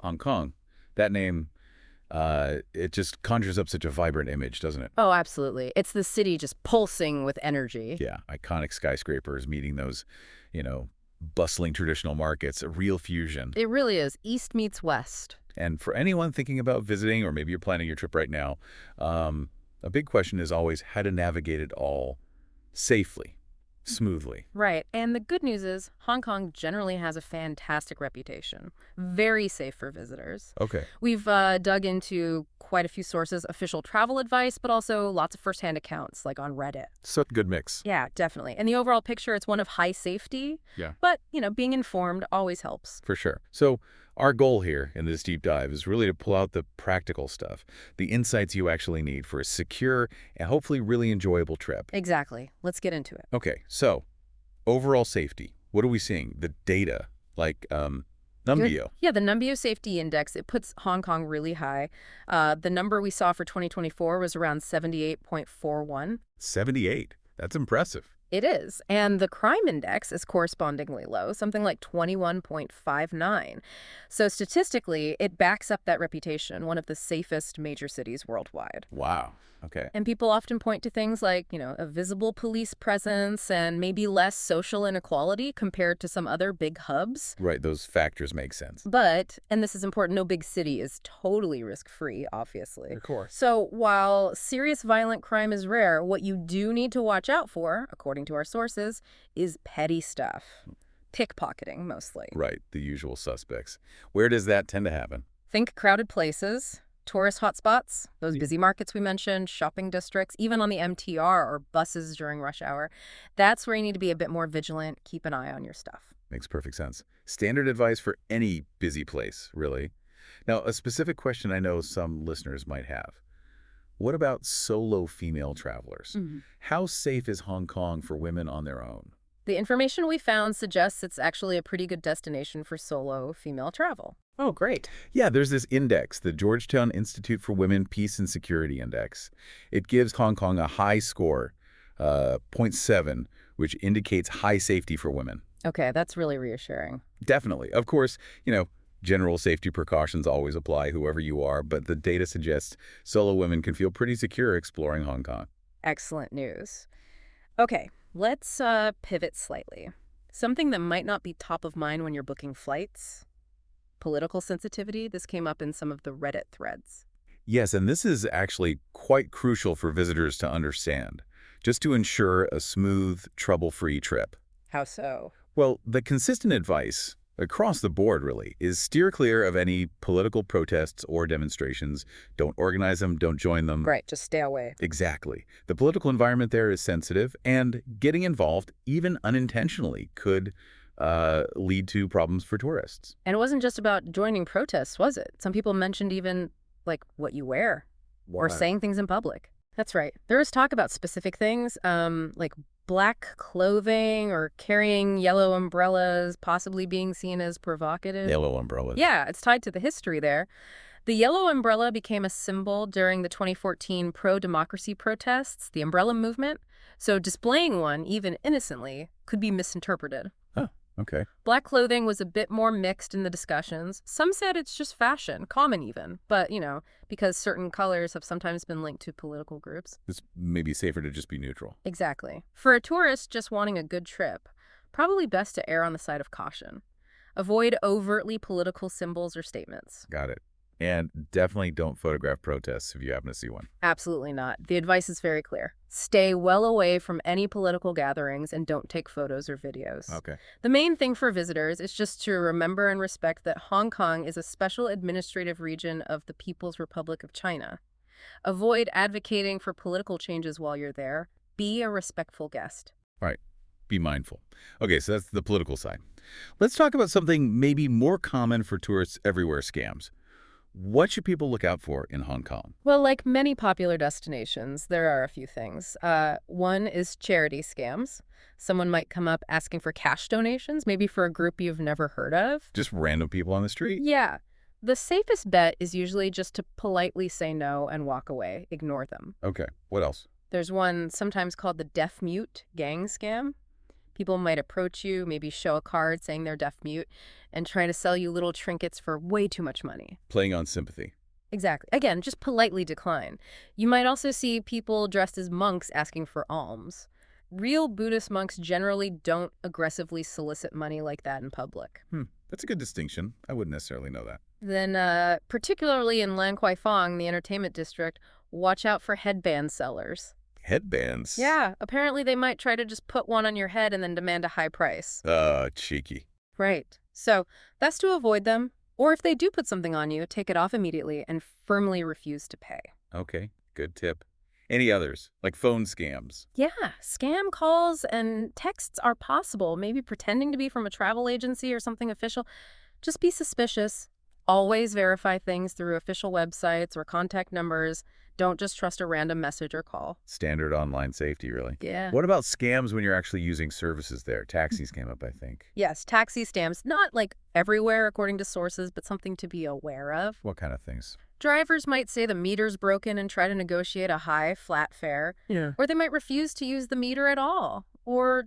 Hong Kong. That name, it just conjures up such a vibrant image, doesn't it? Oh, absolutely. It's the city just pulsing with energy. Yeah, iconic skyscrapers meeting those, you know, bustling traditional markets, a real fusion. It really is. East meets West. And for anyone thinking about visiting, or maybe you're planning your trip right now, a big question is always how to navigate it all safely, smoothly. Right. And the good news is Hong Kong generally has a fantastic reputation. Very safe for visitors. Okay. We've dug into quite a few sources, official travel advice, but also lots of firsthand accounts, like on Reddit. So good mix. Yeah, definitely. And the overall picture, it's one of high safety. Yeah. But, being informed always helps. For sure. So our goal here in this deep dive is really to pull out the practical stuff, the insights you actually need for a secure and hopefully really enjoyable trip. Exactly. Let's get into it. Okay, so overall safety. What are we seeing? The data, like Numbeo. Yeah, the Numbeo Safety Index, it puts Hong Kong really high. The number we saw for 2024 was around 78.41. 78. That's impressive. It is. And the crime index is correspondingly low, something like 21.59. So statistically, it backs up that reputation, one of the safest major cities worldwide. Wow. Okay. And people often point to things like, a visible police presence and maybe less social inequality compared to some other big hubs. Right, those factors make sense. But, and this is important, no big city is totally risk-free, obviously. Of course. So while serious violent crime is rare, what you do need to watch out for, according to our sources, is petty stuff. Pickpocketing, mostly. Right, the usual suspects. Where does that tend to happen? Think crowded places, tourist hotspots, those busy markets we mentioned, shopping districts, even on the MTR or buses during rush hour. That's where you need to be a bit more vigilant, keep an eye on your stuff. Makes perfect sense. Standard advice for any busy place, really. Now, a specific question I know some listeners might have. What about solo female travelers? How safe is Hong Kong for women on their own? The information we found suggests it's actually a pretty good destination for solo female travel. Oh, great. Yeah, there's this index, the Georgetown Institute for Women Peace and Security Index. It gives Hong Kong a high score, zero point 0.7, which indicates high safety for women. Okay, that's really reassuring. Definitely. Of course, general safety precautions always apply, whoever you are, but the data suggests solo women can feel pretty secure exploring Hong Kong. Excellent news. Okay, let's pivot slightly. Something that might not be top of mind when you're booking flights. Political sensitivity. This came up in some of the Reddit threads. Yes, and this is actually quite crucial for visitors to understand, just to ensure a smooth, trouble-free trip. How so? Well, the consistent advice, across the board really, is steer clear of any political protests or demonstrations. Don't organize them, don't join them. Right, just stay away. Exactly. The political environment there is sensitive, and getting involved, even unintentionally, could lead to problems for tourists. And it wasn't just about joining protests, was it? Some people mentioned even, like, what you wear or saying things in public. That's right. There was talk about specific things, like black clothing or carrying yellow umbrellas, possibly being seen as provocative. Yellow umbrellas. Yeah, it's tied to the history there. The yellow umbrella became a symbol during the 2014 pro-democracy protests, the umbrella movement. So displaying one, even innocently, could be misinterpreted. Oh, okay. Black clothing was a bit more mixed in the discussions. Some said it's just fashion, common even. But, because certain colors have sometimes been linked to political groups. It's maybe safer to just be neutral. Exactly. For a tourist just wanting a good trip, probably best to err on the side of caution. Avoid overtly political symbols or statements. Got it. And definitely don't photograph protests if you happen to see one. Absolutely not. The advice is very clear. Stay well away from any political gatherings and don't take photos or videos. Okay. The main thing for visitors is just to remember and respect that Hong Kong is a special administrative region of the People's Republic of China. Avoid advocating for political changes while you're there. Be a respectful guest. Right. Be mindful. Okay, so that's the political side. Let's talk about something maybe more common for tourists everywhere, scams. What should people look out for in Hong Kong? Well, like many popular destinations, there are a few things. One is charity scams. Someone might come up asking for cash donations, maybe for a group you've never heard of. Just random people on the street? Yeah. The safest bet is usually just to politely say no and walk away, ignore them. Okay, what else? There's one sometimes called the deaf-mute gang scam. People might approach you, maybe show a card saying they're deaf-mute, and try to sell you little trinkets for way too much money. Playing on sympathy. Exactly. Again, just politely decline. You might also see people dressed as monks asking for alms. Real Buddhist monks generally don't aggressively solicit money like that in public. That's a good distinction. I wouldn't necessarily know that. Then, particularly in Lan Kwai Fong, the entertainment district, watch out for headband sellers. Headbands? Yeah, apparently they might try to just put one on your head and then demand a high price. Cheeky. Right. So, that's to avoid them. Or if they do put something on you, take it off immediately and firmly refuse to pay. Okay, good tip. Any others, like phone scams? Yeah, scam calls and texts are possible, maybe pretending to be from a travel agency or something official. Just be suspicious. Always verify things through official websites or contact numbers. Don't just trust a random message or call. Standard online safety, really. Yeah. What about scams when you're actually using services there? Taxis came up, I think. Yes, taxi scams, not like everywhere according to sources, but something to be aware of. What kind of things? Drivers might say the meter's broken and try to negotiate a high, flat fare. Yeah. Or they might refuse to use the meter at all. Or,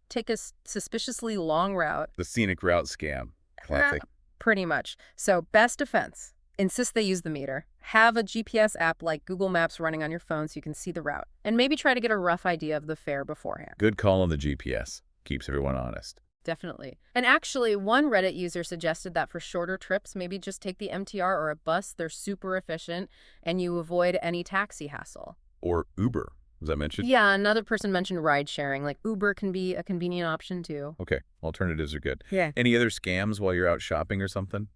take a suspiciously long route. The scenic route scam. Classic. Pretty much. So, best defense. Insist they use the meter. Have a GPS app like Google Maps running on your phone so you can see the route. And maybe try to get a rough idea of the fare beforehand. Good call on the GPS. Keeps everyone honest. Definitely. And actually, one Reddit user suggested that for shorter trips, maybe just take the MTR or a bus. They're super efficient, and you avoid any taxi hassle. Or Uber, was that mentioned? Yeah, another person mentioned ride sharing. Like Uber can be a convenient option too. Okay, alternatives are good. Yeah. Any other scams while you're out shopping or something?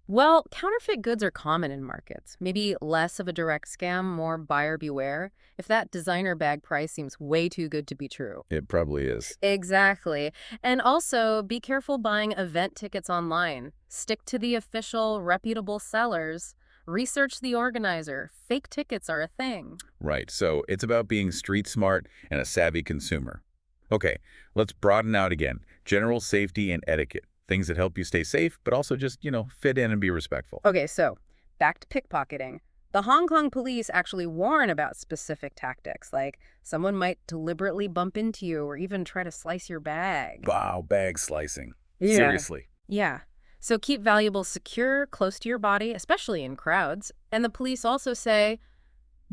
Well, counterfeit goods are common in markets. Maybe less of a direct scam, more buyer beware. If that designer bag price seems way too good to be true. It probably is. Exactly. And also, be careful buying event tickets online. Stick to the official, reputable sellers. Research the organizer. Fake tickets are a thing. Right, so it's about being street smart and a savvy consumer. Okay, let's broaden out again. General safety and etiquette. Things that help you stay safe, but also just, fit in and be respectful. Okay, so back to pickpocketing. The Hong Kong police actually warn about specific tactics, like someone might deliberately bump into you or even try to slice your bag. Wow, bag slicing. Yeah. Seriously. Yeah. So keep valuables secure, close to your body, especially in crowds. And the police also say,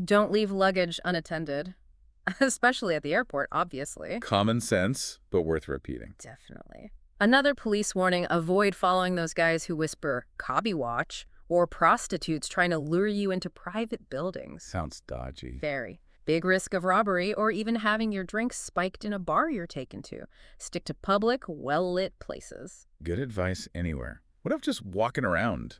don't leave luggage unattended, especially at the airport, obviously. Common sense, but worth repeating. Definitely. Another police warning, avoid following those guys who whisper, "Cobby watch," or prostitutes trying to lure you into private buildings. Sounds dodgy. Very. Big risk of robbery or even having your drinks spiked in a bar you're taken to. Stick to public, well-lit places. Good advice anywhere. What if just walking around?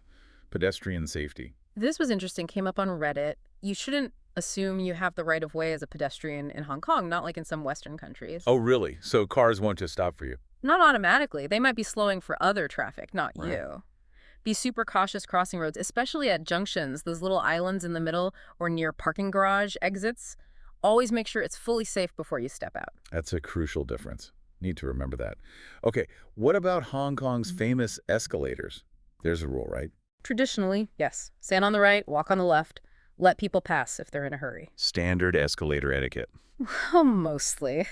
Pedestrian safety. This was interesting, came up on Reddit. You shouldn't assume you have the right of way as a pedestrian in Hong Kong, not like in some Western countries. Oh, really? So cars won't just stop for you? Not automatically. They might be slowing for other traffic, not Right. you. Be super cautious crossing roads, especially at junctions, those little islands in the middle or near parking garage exits. Always make sure it's fully safe before you step out. That's a crucial difference. Need to remember that. Okay, what about Hong Kong's famous escalators? There's a rule, right? Traditionally, yes. Stand on the right, walk on the left. Let people pass if they're in a hurry. Standard escalator etiquette. Well, mostly.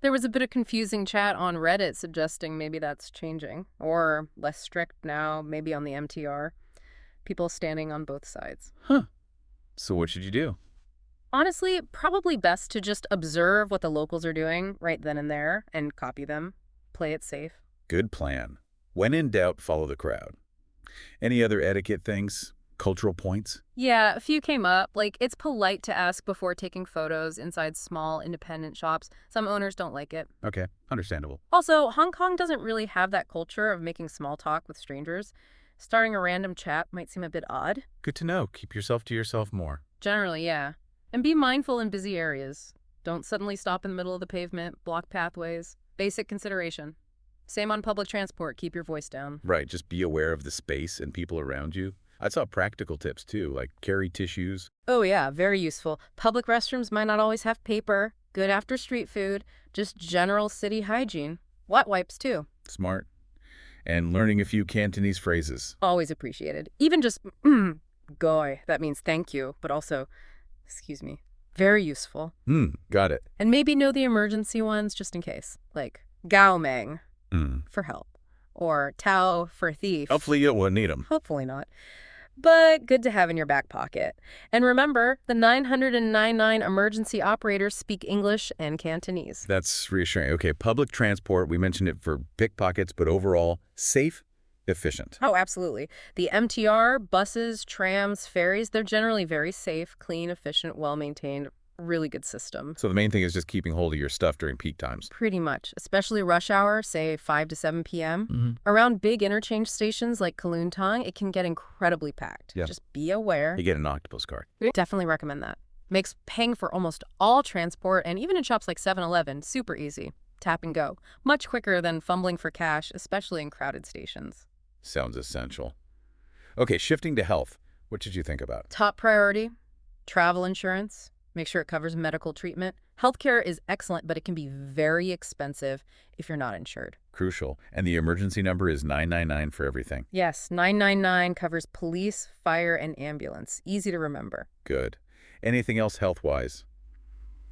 There was a bit of confusing chat on Reddit suggesting maybe that's changing. Or less strict now, maybe on the MTR. People standing on both sides. Huh. So what should you do? Honestly, probably best to just observe what the locals are doing right then and there and copy them. Play it safe. Good plan. When in doubt, follow the crowd. Any other etiquette things? Cultural points? Yeah, a few came up. Like, it's polite to ask before taking photos inside small, independent shops. Some owners don't like it. Okay, understandable. Also, Hong Kong doesn't really have that culture of making small talk with strangers. Starting a random chat might seem a bit odd. Good to know. Keep yourself to yourself more. Generally, yeah. And be mindful in busy areas. Don't suddenly stop in the middle of the pavement, block pathways. Basic consideration. Same on public transport. Keep your voice down. Right, just be aware of the space and people around you. I saw practical tips too, like carry tissues. Oh yeah, very useful. Public restrooms might not always have paper. Good after street food. Just general city hygiene. Wet wipes too. Smart. And learning a few Cantonese phrases. Always appreciated. Even just goy, that means thank you, but also, excuse me, very useful. Got it. And maybe know the emergency ones just in case. Like, Gao Meng Hmm. for help, or Tao for thief. Hopefully you won't need them. Hopefully not. But good to have in your back pocket. And remember, the 999 emergency operators speak English and Cantonese. That's reassuring. Okay, public transport, we mentioned it for pickpockets, but overall, safe, efficient. Oh, absolutely. The MTR, buses, trams, ferries, they're generally very safe, clean, efficient, well-maintained, really good system. So the main thing is just keeping hold of your stuff during peak times. Pretty much, especially rush hour, say 5 to 7 p.m. Mm-hmm. Around big interchange stations like Kowloon Tong, it can get incredibly packed. Yeah. Just be aware. You get an octopus card. Definitely recommend that. Makes paying for almost all transport, and even in shops like 7-Eleven, super easy. Tap and go. Much quicker than fumbling for cash, especially in crowded stations. Sounds essential. Okay, shifting to health. What did you think about? Top priority, travel insurance. Make sure it covers medical treatment. Healthcare is excellent, but it can be very expensive if you're not insured. Crucial. And the emergency number is 999 for everything. Yes, 999 covers police, fire, and ambulance. Easy to remember. Good. Anything else health-wise?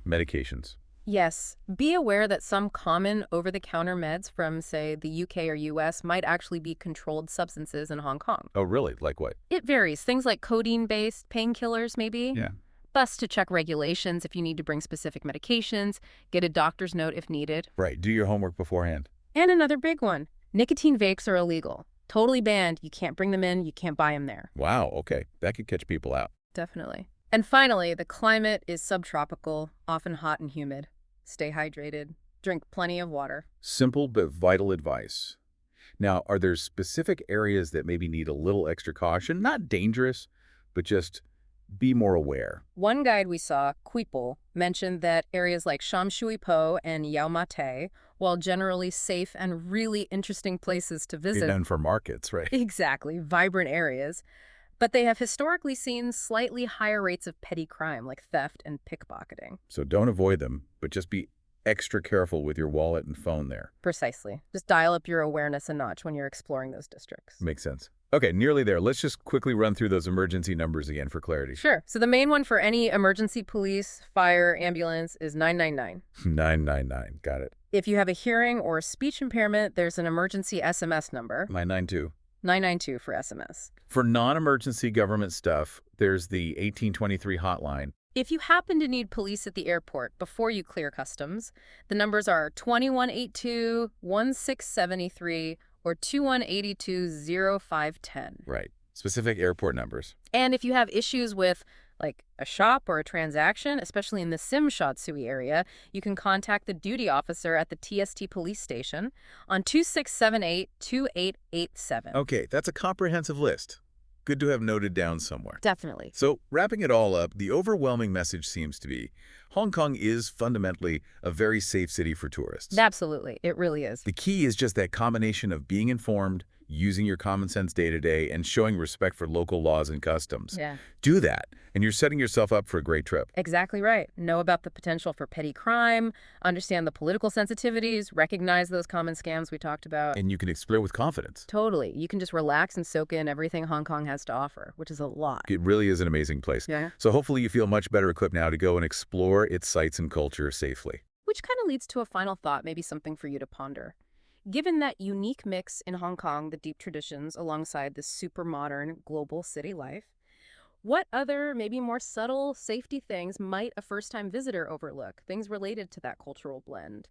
Medications. Yes, be aware that some common over-the-counter meds from, say, the UK or US might actually be controlled substances in Hong Kong. Oh, really? Like what? It varies. Things like codeine-based painkillers, maybe. Yeah. Best to check regulations if you need to bring specific medications, get a doctor's note if needed. Right. Do your homework beforehand. And another big one, nicotine vapes are illegal. Totally banned. You can't bring them in. You can't buy them there. Wow, okay. That could catch people out. Definitely. And finally, the climate is subtropical, often hot and humid. Stay hydrated. Drink plenty of water. Simple but vital advice. Now, are there specific areas that maybe need a little extra caution? Not dangerous, but just be more aware. One guide we saw, Kuipo, mentioned that areas like Sham Shui Po and Yau Ma Tei, while generally safe and really interesting places to visit. Known for markets, right? Exactly, vibrant areas. But they have historically seen slightly higher rates of petty crime like theft and pickpocketing. So don't avoid them, but just be extra careful with your wallet and phone there. Precisely. Just dial up your awareness a notch when you're exploring those districts. Makes sense. Okay, nearly there. Let's just quickly run through those emergency numbers again for clarity. Sure. So the main one for any emergency police, fire, ambulance is 999. 999. Got it. If you have a hearing or speech impairment, there's an emergency SMS number, 992. 992 for SMS. For non-emergency government stuff, there's the 1823 hotline. If you happen to need police at the airport before you clear customs, the numbers are 2182, 1673, or 2182 0510. Right. Specific airport numbers. And if you have issues with, like, a shop or a transaction, especially in the Sim Sha Tsui area, you can contact the duty officer at the TST police station on 2678-2887. Okay, that's a comprehensive list. Good to have noted down somewhere. Definitely. So, wrapping it all up, the overwhelming message seems to be Hong Kong is fundamentally a very safe city for tourists. Absolutely. It really is. The key is just that combination of being informed, using your common sense day-to-day, and showing respect for local laws and customs. Yeah. Do that, and you're setting yourself up for a great trip. Exactly right. Know about the potential for petty crime, understand the political sensitivities, recognize those common scams we talked about. And you can explore with confidence. Totally. You can just relax and soak in everything Hong Kong has to offer, which is a lot. It really is an amazing place. Yeah. So hopefully you feel much better equipped now to go and explore its sights and culture safely. Which kind of leads to a final thought, maybe something for you to ponder. Given that unique mix in Hong Kong, the deep traditions alongside the super modern global city life, what other, maybe more subtle safety things might a first-time visitor overlook? Things related to that cultural blend.